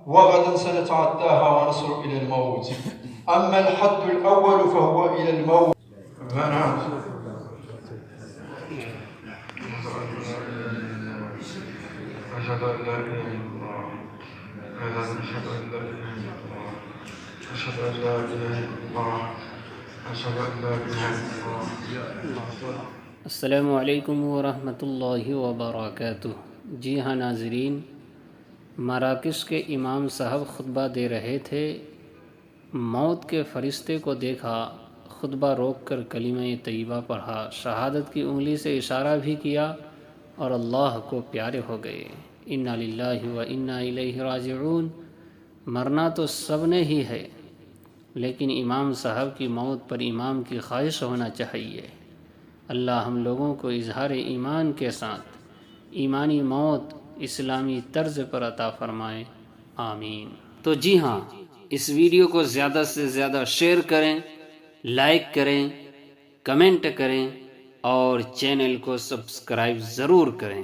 وغدا سنتعداها ونصل إلى الموت. أما الحد الأول فهو إلى الموت. أشهد أن لا إله إلا الله. أشهد أن لا إله إلا الله. أشهد أن لا إله إلا الله. أشهد أن لا إله إلا الله. السلام علیکم ورحمۃ اللہ وبرکاتہ۔ جی ہاں ناظرین، مراکش کے امام صاحب خطبہ دے رہے تھے، موت کے فرشتے کو دیکھا، خطبہ روک کر کلمہ طیبہ پڑھا، شہادت کی انگلی سے اشارہ بھی کیا اور اللہ کو پیارے ہو گئے۔ انا للہ و انا الیہ راجعون۔ مرنا تو سب نے ہی ہے، لیکن امام صاحب کی موت پر امام کی خواہش ہونا چاہیے۔ اللہ ہم لوگوں کو اظہار ایمان کے ساتھ ایمانی موت اسلامی طرز پر عطا فرمائے، آمین۔ تو جی ہاں، اس ویڈیو کو زیادہ سے زیادہ شیئر کریں، لائک کریں، کمنٹ کریں اور چینل کو سبسکرائب ضرور کریں۔